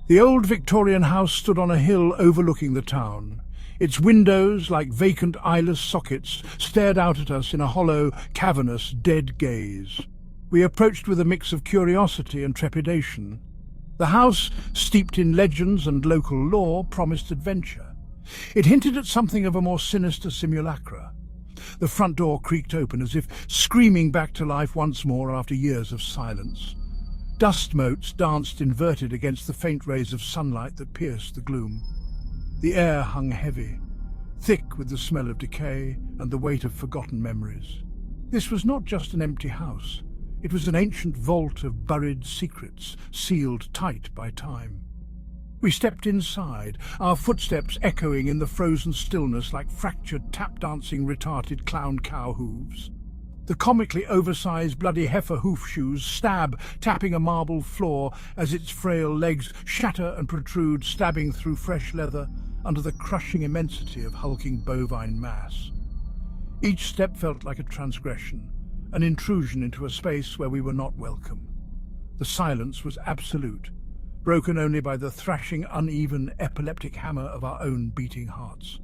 The old Victorian house stood on a hill overlooking the town. Its windows, like vacant eyeless sockets, stared out at us in a hollow, cavernous, dead gaze. We approached with a mix of curiosity and trepidation. The house, steeped in legends and local lore, promised adventure. It hinted at something of a more sinister simulacra. The front door creaked open as if screaming back to life once more after years of silence. Dust motes danced inverted against the faint rays of sunlight that pierced the gloom. The air hung heavy, thick with the smell of decay and the weight of forgotten memories. This was not just an empty house. It was an ancient vault of buried secrets, sealed tight by time. We stepped inside, our footsteps echoing in the frozen stillness like fractured tap-dancing retarded clown cow hooves. The comically oversized bloody heifer hoof shoes stab, tapping a marble floor as its frail legs shatter and protrude, stabbing through fresh leather under the crushing immensity of hulking bovine mass. Each step felt like a transgression, an intrusion into a space where we were not welcome. The silence was absolute, broken only by the thrashing, uneven, epileptic hammer of our own beating hearts.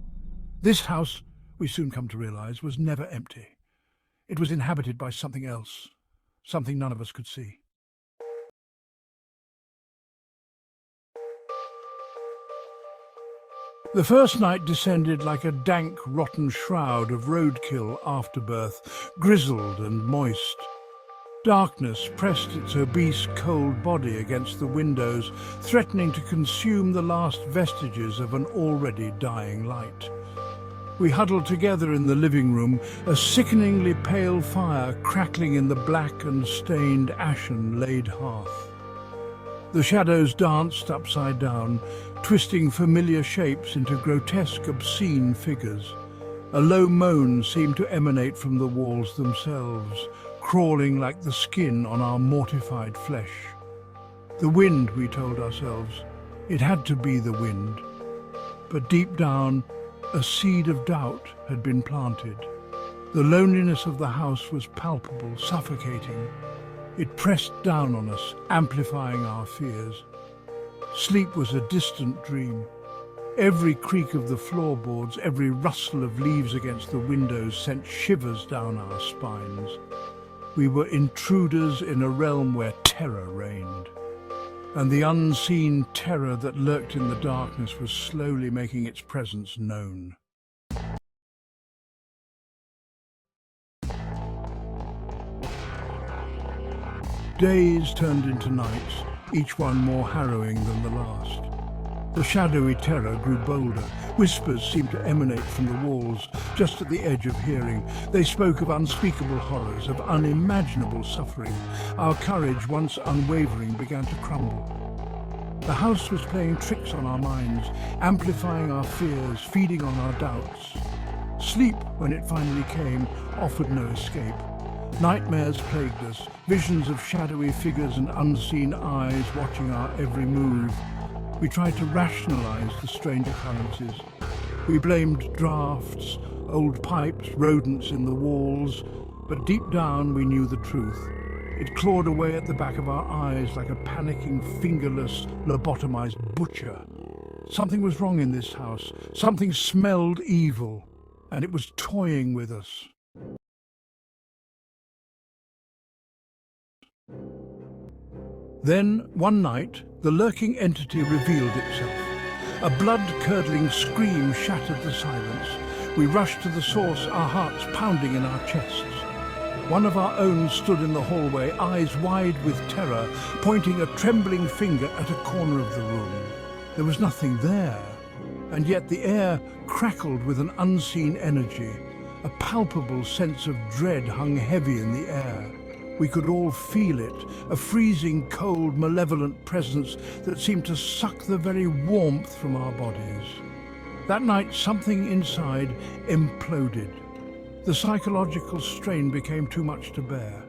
This house, we soon come to realize, was never empty. It was inhabited by something else, something none of us could see. The first night descended like a dank, rotten shroud of roadkill afterbirth, grizzled and moist. Darkness pressed its obese, cold body against the windows, threatening to consume the last vestiges of an already dying light. We huddled together in the living room, a sickeningly pale fire crackling in the black and stained ashen-laid hearth. The shadows danced upside down, twisting familiar shapes into grotesque, obscene figures. A low moan seemed to emanate from the walls themselves, crawling like the skin on our mortified flesh. The wind, we told ourselves. It had to be the wind. But deep down, a seed of doubt had been planted. The loneliness of the house was palpable, suffocating. It pressed down on us, amplifying our fears. Sleep was a distant dream. Every creak of the floorboards, every rustle of leaves against the windows sent shivers down our spines. We were intruders in a realm where terror reigned. And the unseen terror that lurked in the darkness was slowly making its presence known. Days turned into nights, each one more harrowing than the last. The shadowy terror grew bolder. Whispers seemed to emanate from the walls, just at the edge of hearing. They spoke of unspeakable horrors, of unimaginable suffering. Our courage, once unwavering, began to crumble. The house was playing tricks on our minds, amplifying our fears, feeding on our doubts. Sleep, when it finally came, offered no escape. Nightmares plagued us, visions of shadowy figures and unseen eyes watching our every move. We tried to rationalize the strange occurrences. We blamed drafts, old pipes, rodents in the walls, but deep down we knew the truth. It clawed away at the back of our eyes like a panicking, fingerless, lobotomized butcher. Something was wrong in this house. Something smelled evil, and it was toying with us. Then, one night, the lurking entity revealed itself. A blood-curdling scream shattered the silence. We rushed to the source, our hearts pounding in our chests. One of our own stood in the hallway, eyes wide with terror, pointing a trembling finger at a corner of the room. There was nothing there, and yet the air crackled with an unseen energy. A palpable sense of dread hung heavy in the air. We could all feel it, a freezing, cold, malevolent presence that seemed to suck the very warmth from our bodies. That night, something inside imploded. The psychological strain became too much to bear.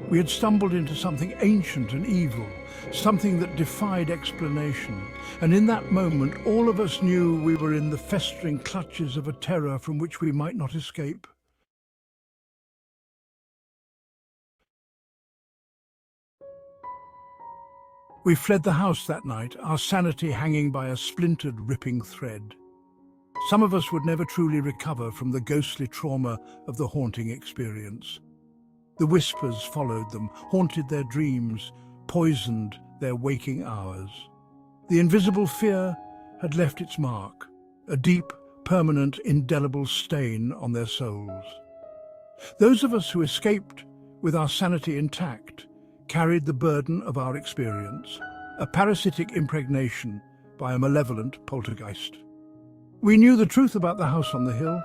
We had stumbled into something ancient and evil, something that defied explanation, and in that moment all of us knew we were in the festering clutches of a terror from which we might not escape. We fled the house that night, our sanity hanging by a splintered, ripping thread. Some of us would never truly recover from the ghostly trauma of the haunting experience. The whispers followed them, haunted their dreams, poisoned their waking hours. The invisible fear had left its mark, a deep, permanent, indelible stain on their souls. Those of us who escaped with our sanity intact carried the burden of our experience, a parasitic impregnation by a malevolent poltergeist. We knew the truth about the house on the hill.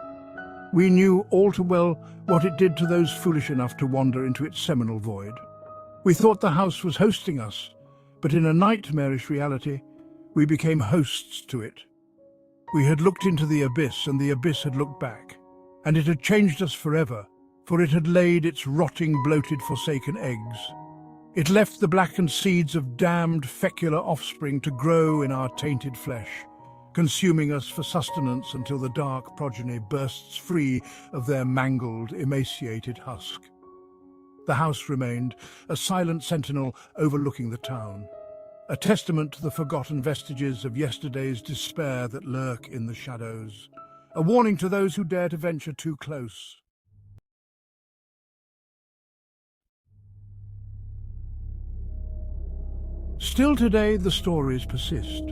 We knew all too well what it did to those foolish enough to wander into its seminal void. We thought the house was hosting us, but in a nightmarish reality, we became hosts to it. We had looked into the abyss, and the abyss had looked back, and it had changed us forever, for it had laid its rotting, bloated, forsaken eggs. It left the blackened seeds of damned, fecular offspring to grow in our tainted flesh, consuming us for sustenance until the dark progeny bursts free of their mangled, emaciated husk. The house remained, a silent sentinel overlooking the town, a testament to the forgotten vestiges of yesterday's despair that lurk in the shadows, a warning to those who dare to venture too close. Still today, the stories persist.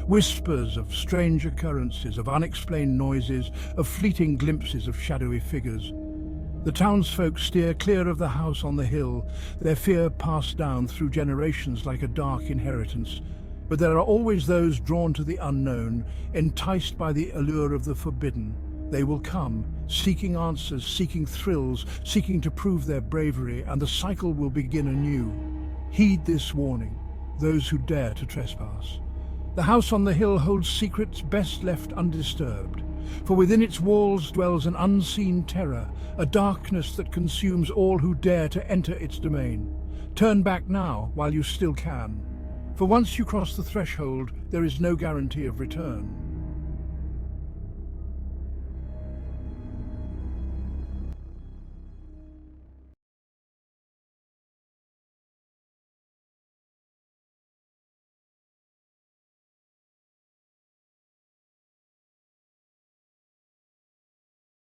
Whispers of strange occurrences, of unexplained noises, of fleeting glimpses of shadowy figures. The townsfolk steer clear of the house on the hill, their fear passed down through generations like a dark inheritance. But there are always those drawn to the unknown, enticed by the allure of the forbidden. They will come, seeking answers, seeking thrills, seeking to prove their bravery, and the cycle will begin anew. Heed this warning, those who dare to trespass. The house on the hill holds secrets best left undisturbed, for within its walls dwells an unseen terror, a darkness that consumes all who dare to enter its domain. Turn back now while you still can, for once you cross the threshold, there is no guarantee of return.